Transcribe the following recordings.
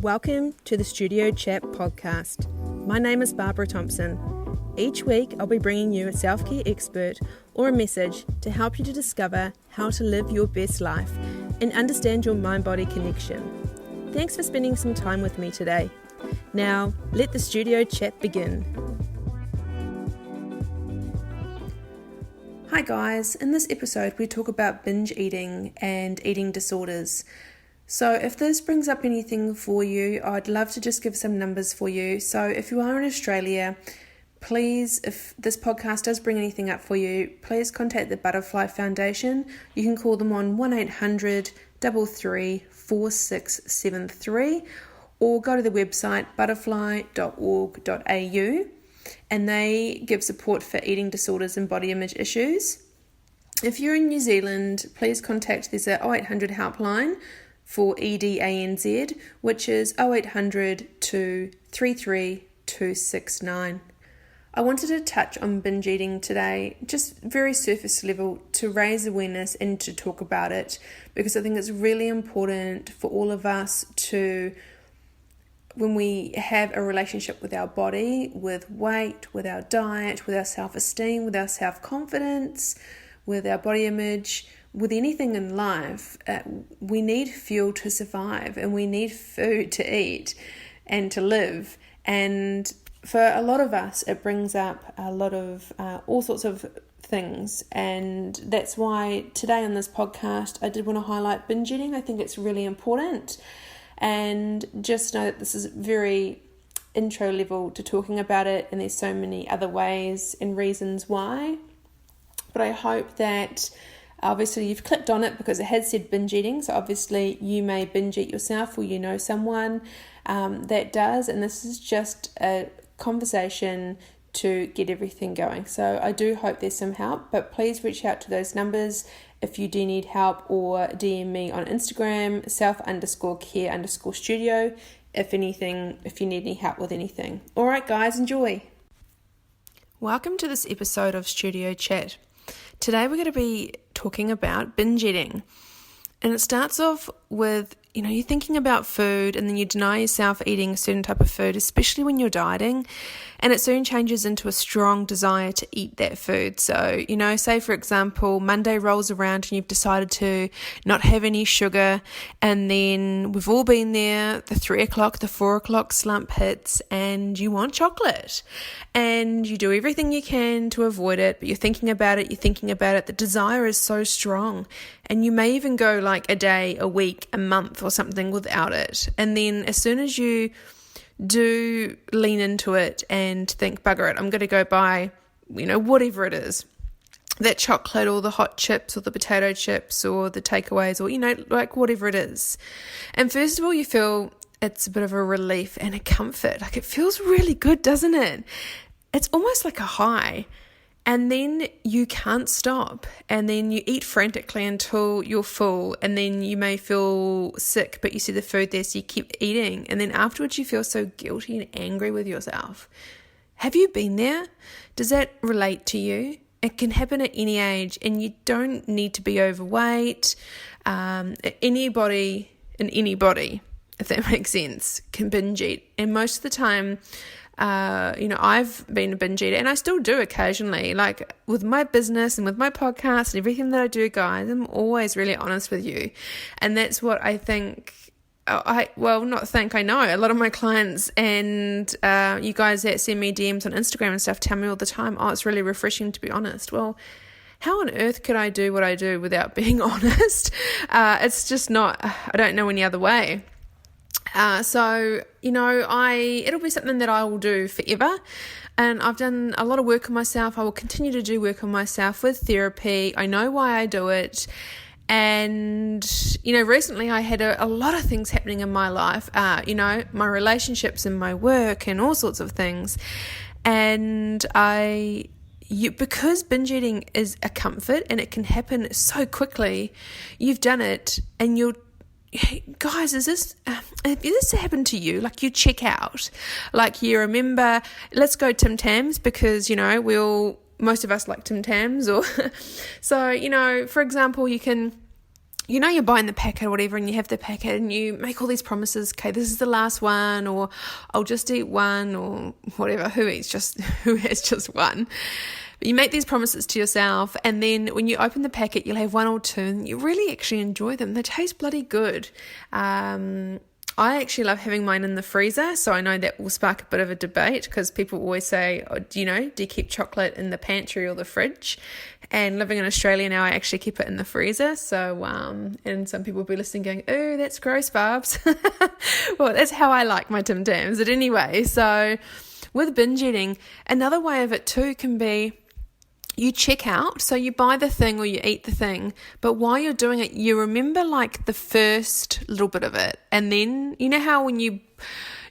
Welcome to the Studio Chat podcast. My name is Barbara Thompson. Each week I'll be bringing you a self-care expert or a message to help you to discover how to live your best life and understand your mind-body connection. Thanks for spending some time with me today. Now, let the Studio Chat begin. Hi guys, in this episode we talk about binge eating and eating disorders. So if this brings up anything for you, I'd love to just give some numbers for you. So if you are in Australia, please, if this podcast does bring anything up for you, please contact the Butterfly Foundation. You can call them on 1800 33 4673 or go to the website butterfly.org.au, and they give support for eating disorders and body image issues. If you're in New Zealand, please contact, there's a 0800 helpline for EDANZ, which is 0800 233 269. I wanted to touch on binge eating today, just very surface level, to raise awareness and to talk about it, because I think it's really important for all of us to, when we have a relationship with our body, with weight, with our diet, with our self-esteem, with our self-confidence, with our body image, with anything in life, we need fuel to survive and we need food to eat and to live. And for a lot of us, it brings up a lot of all sorts of things. And that's why today on this podcast, I did want to highlight binge eating. I think it's really important. And just know that this is very intro level to talking about it. And there's so many other ways and reasons why. But I hope that obviously you've clicked on it because it has said binge eating, so obviously you may binge eat yourself or you know someone that does, and this is just a conversation to get everything going. So I do hope there's some help, but please reach out to those numbers if you do need help, or DM me on Instagram, self_care_studio, if you need any help with anything. Alright guys, enjoy. Welcome to this episode of Studio Chat. Today we're going to be talking about binge eating, and it starts off with, you're thinking about food and then you deny yourself eating a certain type of food, especially when you're dieting, and it soon changes into a strong desire to eat that food. So, say for example, Monday rolls around and you've decided to not have any sugar, and then we've all been there, the 3 o'clock, the 4 o'clock slump hits and you want chocolate, and you do everything you can to avoid it, but you're thinking about it, the desire is so strong, and you may even go like a day, a week, a month or something without it. And then as soon as you do lean into it and think, bugger it, I'm going to go buy, whatever it is, that chocolate or the hot chips or the potato chips or the takeaways or, like whatever it is. And first of all, you feel it's a bit of a relief and a comfort. Like it feels really good, doesn't it? It's almost like a high. And then you can't stop, and then you eat frantically until you're full, and then you may feel sick, but you see the food there, so you keep eating, and then afterwards you feel so guilty and angry with yourself. Have you been there? Does that relate to you? It can happen at any age, and you don't need to be overweight. Anybody, if that makes sense, can binge eat, and most of the time, I've been a binge eater, and I still do occasionally, like with my business and with my podcast and everything that I do, guys. I'm always really honest with you, and that's what I think. I know a lot of my clients and you guys that send me DMs on Instagram and stuff tell me all the time, it's really refreshing to be honest. Well, how on earth could I do what I do without being honest? It's just not, I don't know any other way. So it'll be something that I will do forever, and I've done a lot of work on myself. I will continue to do work on myself with therapy. I know why I do it, and recently I had a lot of things happening in my life, my relationships and my work and all sorts of things, and because binge eating is a comfort and it can happen so quickly, you've done it, and guys, has this happened to you? Like you check out, like you remember, let's go Tams, because most of us like Tams, or so for example, you can you're buying the packet or whatever, and you have the packet and you make all these promises. Okay, this is the last one, or I'll just eat one, or whatever. Who has just one? But you make these promises to yourself, and then when you open the packet, you'll have one or two, and you really actually enjoy them. They taste bloody good. I actually love having mine in the freezer, so I know that will spark a bit of a debate, because people always say, do you keep chocolate in the pantry or the fridge? And living in Australia now, I actually keep it in the freezer. So, and some people will be listening going, oh, that's gross, Barbs. Well, that's how I like my Tim Tams. But anyway, so with binge eating, another way of it too can be, you check out, so you buy the thing or you eat the thing, but while you're doing it, you remember like the first little bit of it. And then, you know how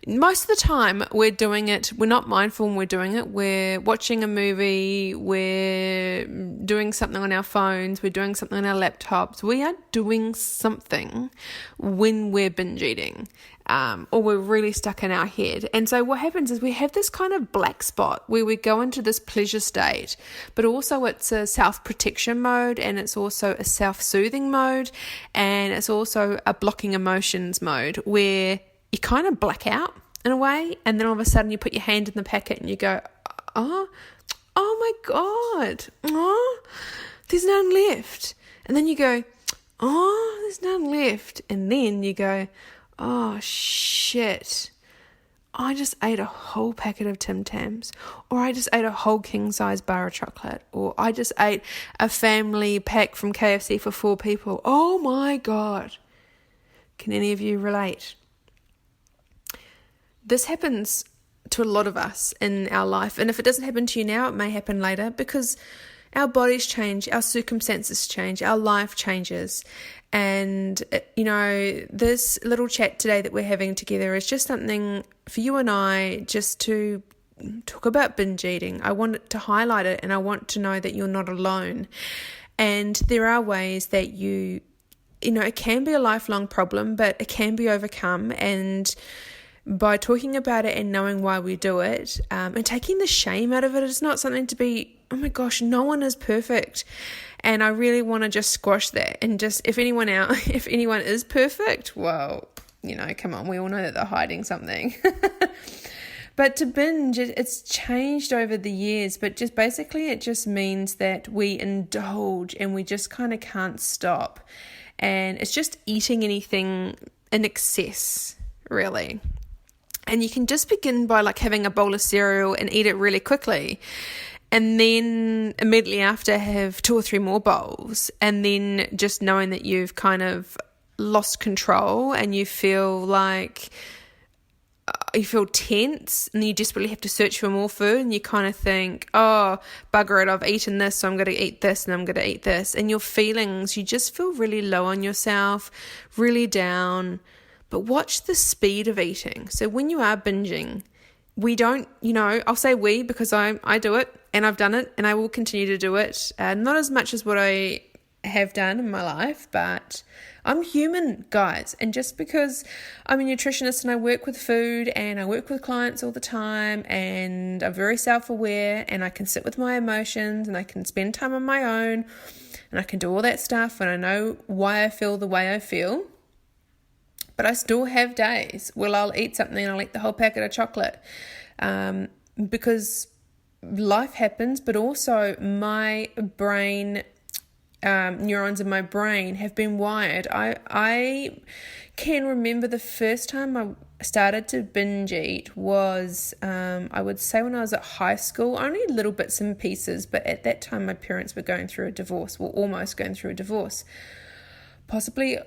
most of the time we're doing it, we're not mindful when we're doing it. We're watching a movie, we're doing something on our phones, we're doing something on our laptops. We are doing something when we're binge eating. Or we're really stuck in our head. And so what happens is we have this kind of black spot where we go into this pleasure state, but also it's a self-protection mode, and it's also a self-soothing mode, and it's also a blocking emotions mode where you kind of black out in a way, and then all of a sudden you put your hand in the packet and you go, oh my God, there's none left. And then you go, there's none left. And then you go, oh shit, I just ate a whole packet of Tim Tams, or I just ate a whole king size bar of chocolate, or I just ate a family pack from KFC for 4 people. Oh my God. Can any of you relate? This happens to a lot of us in our life, and if it doesn't happen to you now, it may happen later, because our bodies change, our circumstances change, our life changes. And, this little chat today that we're having together is just something for you and I just to talk about binge eating. I want to highlight it, and I want to know that you're not alone. And there are ways that it can be a lifelong problem, but it can be overcome. And by talking about it and knowing why we do it, and taking the shame out of it, it's not something to be, oh my gosh, no one is perfect. And I really want to just squash that. And just, if anyone is perfect, well, come on, we all know that they're hiding something. But to binge, it's changed over the years, but just basically it just means that we indulge and we just kind of can't stop. And it's just eating anything in excess, really. And you can just begin by like having a bowl of cereal and eat it really quickly. And then immediately after have 2 or 3 more bowls. And then just knowing that you've kind of lost control and you feel like you feel tense, and you desperately have to search for more food, and you kind of think, oh, bugger it, I've eaten this, so I'm going to eat this, and I'm going to eat this. And your feelings, you just feel really low on yourself, really down. But watch the speed of eating. So when you are binging, we don't, I'll say we because I do it, and I've done it, and I will continue to do it. Not as much as what I have done in my life, but I'm human, guys. And just because I'm a nutritionist and I work with food and I work with clients all the time, and I'm very self-aware, and I can sit with my emotions and I can spend time on my own and I can do all that stuff, and I know why I feel the way I feel. But I still have days where I'll eat something and I'll eat the whole packet of chocolate, because life happens, but also my brain, neurons in my brain have been wired. I can remember the first time I started to binge eat was, I would say when I was at high school, only little bits and pieces, but at that time my parents were going through a divorce, almost going through a divorce. Possibly,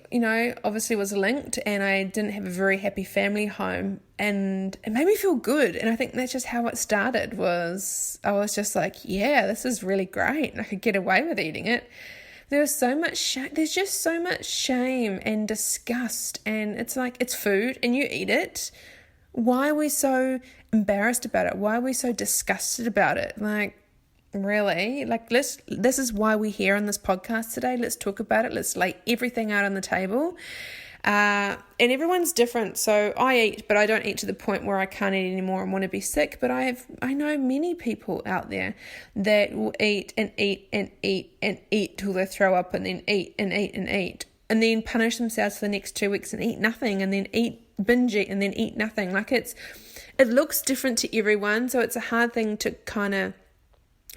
obviously was linked, and I didn't have a very happy family home, and it made me feel good. And I think that's just how it started. I was just like, yeah, this is really great, and I could get away with eating it. There's just so much shame and disgust, and it's like, it's food and you eat it. Why are we so embarrassed about it? Why are we so disgusted about it? Like, really? Like, this is why we're here on this podcast today. Let's talk about it. Let's lay everything out on the table. And everyone's different. So I eat, but I don't eat to the point where I can't eat anymore and want to be sick. But I know many people out there that will eat and eat and eat and eat till they throw up, and then eat and eat and eat. and then punish themselves for the next 2 weeks and eat nothing, and then binge eat and then eat nothing. Like it looks different to everyone, so it's a hard thing to kind of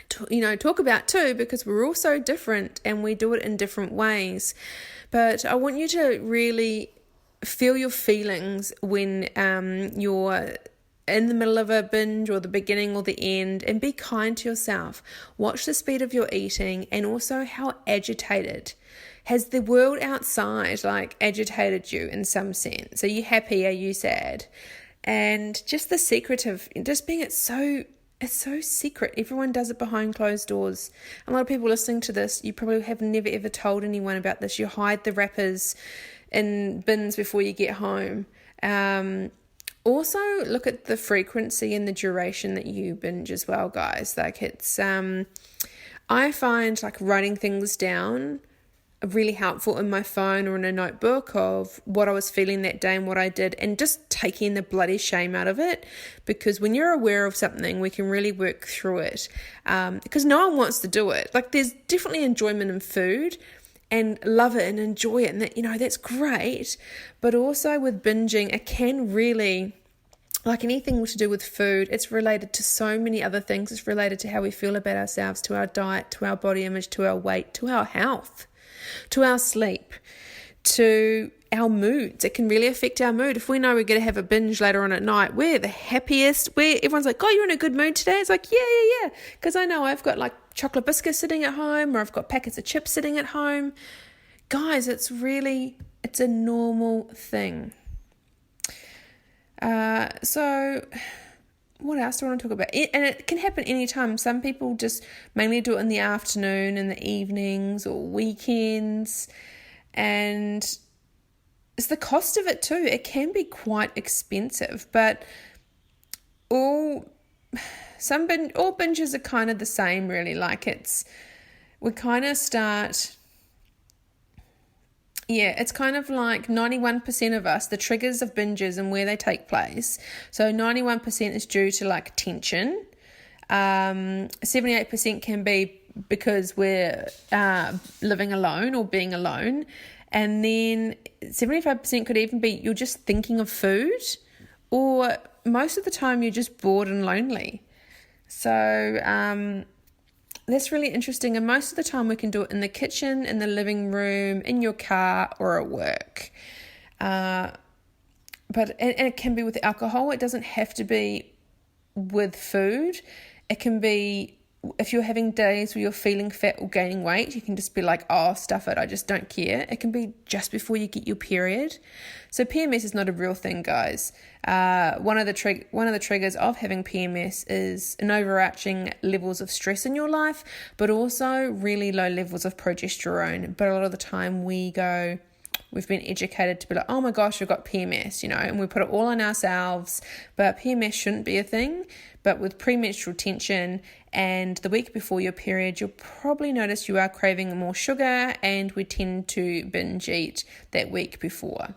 talk about too, because we're all so different and we do it in different ways. But I want you to really feel your feelings when you're in the middle of a binge or the beginning or the end, and be kind to yourself. Watch the speed of your eating, and also how agitated. Has the world outside agitated you in some sense? Are you happy? Are you sad? And just the secret of just being it's so secret. Everyone does it behind closed doors. A lot of people listening to this, you probably have never ever told anyone about this. You hide the wrappers in bins before you get home. Also, look at the frequency and the duration that you binge as well, guys. I find writing things down really helpful in my phone or in a notebook of what I was feeling that day and what I did, and just taking the bloody shame out of it, because when you're aware of something, we can really work through it, because no one wants to do it. There's definitely enjoyment in food and love it and enjoy it, and that's great, but also with binging, it can really, like anything to do with food, it's related to so many other things. It's related to how we feel about ourselves, to our diet, to our body image, to our weight, to our health, to our sleep, to our moods. It can really affect our mood. If we know we're going to have a binge later on at night, we're the happiest. Everyone's like, oh, you're in a good mood today? It's like, yeah. Because I know I've got chocolate biscuits sitting at home, or I've got packets of chips sitting at home. Guys, it's a normal thing. So what else do I want to talk about? And it can happen anytime. Some people just mainly do it in the afternoon, in the evenings or weekends. And it's the cost of it too. It can be quite expensive, but all binges are kind of the same, really. We kind of start... Yeah, it's kind of 91% of us, the triggers of binges and where they take place. So 91% is due to tension. 78% can be because we're living alone or being alone. And then 75% could even be you're just thinking of food, or most of the time you're just bored and lonely. So that's really interesting, and most of the time we can do it in the kitchen, in the living room, in your car, or at work. But it can be with alcohol. It doesn't have to be with food. It can be if you're having days where you're feeling fat or gaining weight, you can just be like, oh, stuff it, I just don't care. It can be just before you get your period. So PMS is not a real thing, guys. One of the triggers of having PMS is an overarching levels of stress in your life, but also really low levels of progesterone. But a lot of the time we've been educated to be like, oh my gosh, I've got PMS, and we put it all on ourselves. But PMS shouldn't be a thing. But with premenstrual tension and the week before your period, you'll probably notice you are craving more sugar, and we tend to binge eat that week before.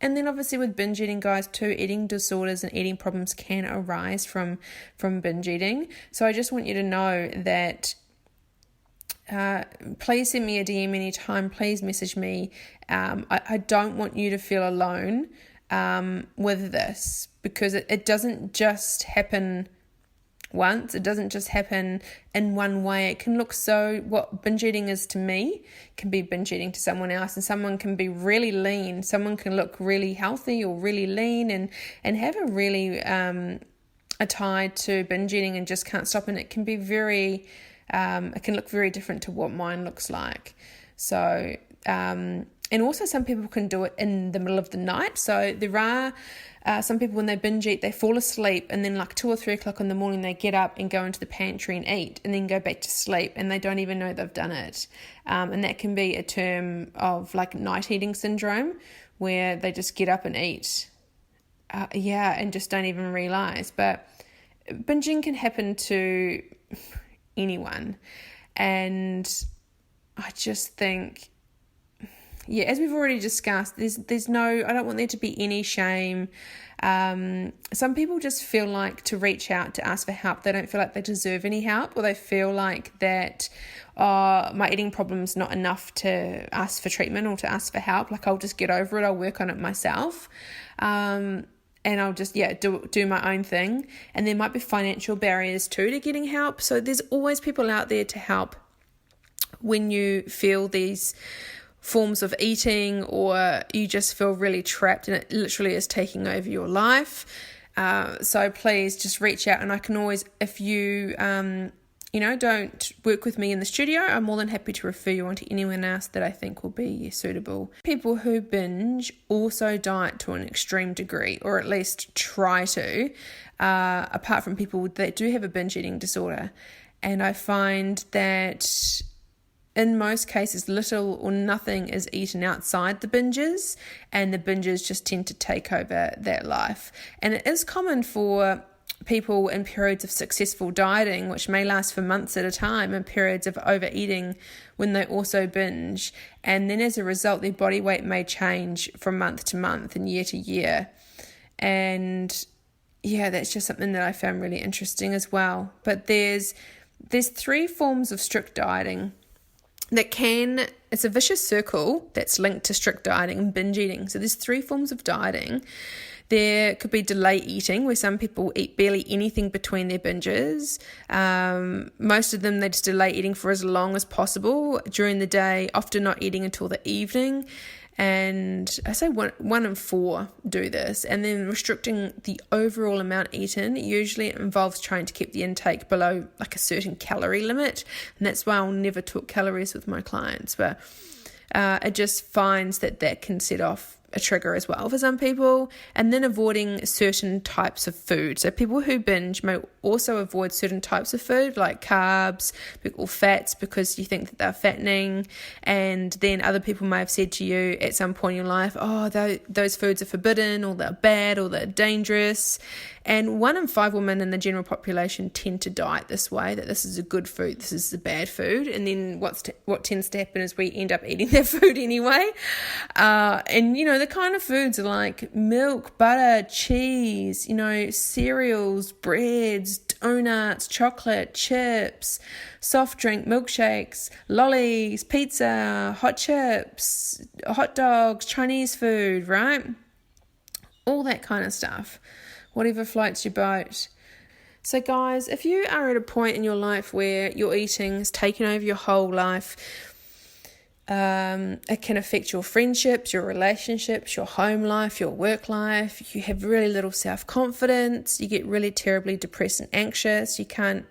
And then obviously with binge eating, guys, too, eating disorders and eating problems can arise from binge eating. So I just want you to know that please send me a DM anytime. Please message me. I don't want you to feel alone with this, because it doesn't just happen once. It doesn't just happen in one way. It can look what binge eating is to me can be binge eating to someone else, and someone can be really lean. Someone can look really healthy or really lean and have a really a tie to binge eating and just can't stop. And it can be it can look very different to what mine looks like. So and also some people can do it in the middle of the night. So there are some people, when they binge eat, they fall asleep, and then 2 or 3 o'clock in the morning they get up and go into the pantry and eat, and then go back to sleep, and they don't even know they've done it. And that can be a term of night eating syndrome, where they just get up and eat and just don't even realize. But binging can happen to anyone, and I just think as we've already discussed, there's no, I don't want there to be any shame. Some people just feel like to reach out to ask for help, they don't feel like they deserve any help, or they feel like that my eating problem's not enough to ask for treatment or to ask for help. Like, I'll just get over it, I'll work on it myself. And I'll just, do my own thing. And there might be financial barriers too to getting help. So there's always people out there to help when you feel these forms of eating, or you just feel really trapped and it literally is taking over your life. So please just reach out, and I can always, if you don't work with me in the studio, I'm more than happy to refer you on to anyone else that I think will be suitable. People who binge also diet to an extreme degree, or at least try to, apart from people that do have a binge eating disorder. And I find that in most cases, little or nothing is eaten outside the binges, and the binges just tend to take over that life. And it is common for people in periods of successful dieting, which may last for months at a time, and periods of overeating when they also binge. And then as a result, their body weight may change from month to month and year to year. And that's just something that I found really interesting as well. But there's 3 forms of strict dieting it's a vicious circle that's linked to strict dieting and binge eating. So there's 3 forms of dieting. There could be delay eating, where some people eat barely anything between their binges. Most of them, they just delay eating for as long as possible during the day, often not eating until the evening. And I say 1 in 4 do this. And then restricting the overall amount eaten, usually it involves trying to keep the intake below like a certain calorie limit. And that's why I'll never talk calories with my clients. But it just finds that can set off a trigger as well for some people. And then avoiding certain types of food. So people who binge may also avoid certain types of food like carbs or fats, because you think that they're fattening. And then other people may have said to you at some point in your life, those foods are forbidden, or they're bad, or they're dangerous. And 1 in 5 women in the general population tend to diet this way, that this is a good food, this is a bad food. And then what tends to happen is we end up eating that food anyway. And the kind of foods are like milk, butter, cheese, cereals, breads, donuts, chocolate, chips, soft drink, milkshakes, lollies, pizza, hot chips, hot dogs, Chinese food, right? All that kind of stuff. Whatever floats your boat. So guys, if you are at a point in your life where your eating has taken over your whole life, it can affect your friendships, your relationships, your home life, your work life. You have really little self-confidence. You get really terribly depressed and anxious. You can't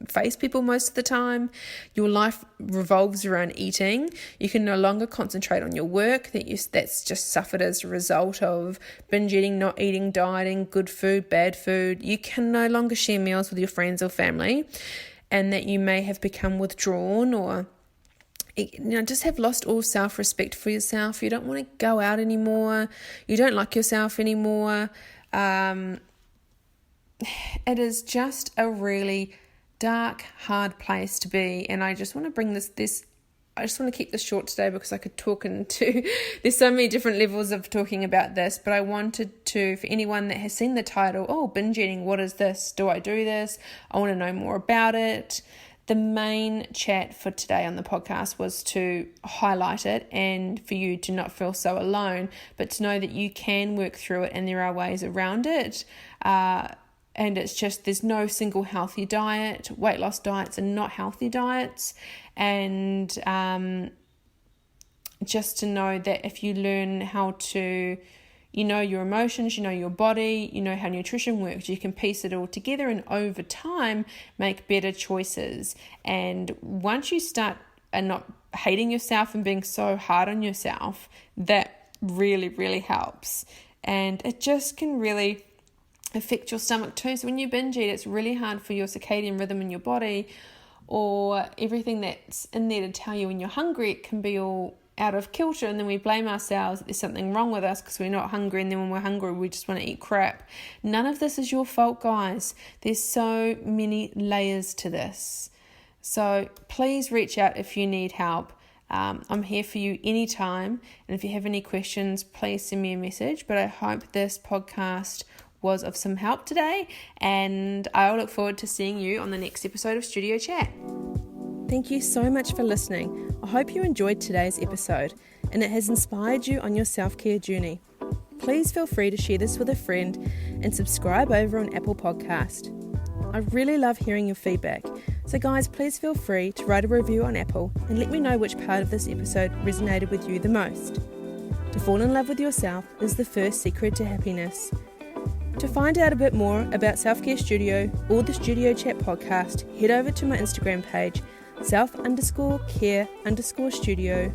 face people most of the time. Your life revolves around eating. You can no longer concentrate on your work that's just suffered as a result of binge eating, not eating, dieting, good food, bad food. You can no longer share meals with your friends or family, and that you may have become withdrawn, or just have lost all self-respect for yourself. You don't want to go out anymore. You don't like yourself anymore. It is just a really dark, hard place to be. And I just want to bring I just want to keep this short today, because I could talk there's so many different levels of talking about this, but I wanted to, for anyone that has seen the title, binge eating, what is this? Do I do this? I want to know more about it. The main chat for today on the podcast was to highlight it, and for you to not feel so alone, but to know that you can work through it and there are ways around it. And it's just, there's no single healthy diet. Weight loss diets are not healthy diets. And just to know that if you learn how to, your emotions, your body, how nutrition works, you can piece it all together, and over time make better choices. And once you start not hating yourself and being so hard on yourself, that really, really helps. And it just can really affect your stomach too. So when you binge eat, it's really hard for your circadian rhythm in your body, or everything that's in there to tell you when you're hungry. It can be all out of kilter, and then we blame ourselves that there's something wrong with us because we're not hungry, and then when we're hungry we just want to eat crap. None of this is your fault, guys. There's so many layers to this. So please reach out if you need help. I'm here for you anytime, and if you have any questions, please send me a message. But I hope this podcast was of some help today, and I look forward to seeing you on the next episode of Studio Chat. Thank you so much for listening. I hope you enjoyed today's episode and it has inspired you on your self-care journey. Please feel free to share this with a friend and subscribe over on Apple Podcast. I really love hearing your feedback, so guys, please feel free to write a review on Apple and let me know which part of this episode resonated with you the most. To fall in love with yourself is the first secret to happiness. To find out a bit more about Self-Care Studio or the Studio Chat podcast, head over to my Instagram page, self_care_studio,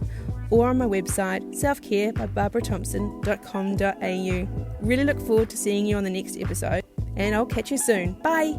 or on my website, selfcarebybarbarathomson.com.au. Really look forward to seeing you on the next episode, and I'll catch you soon. Bye!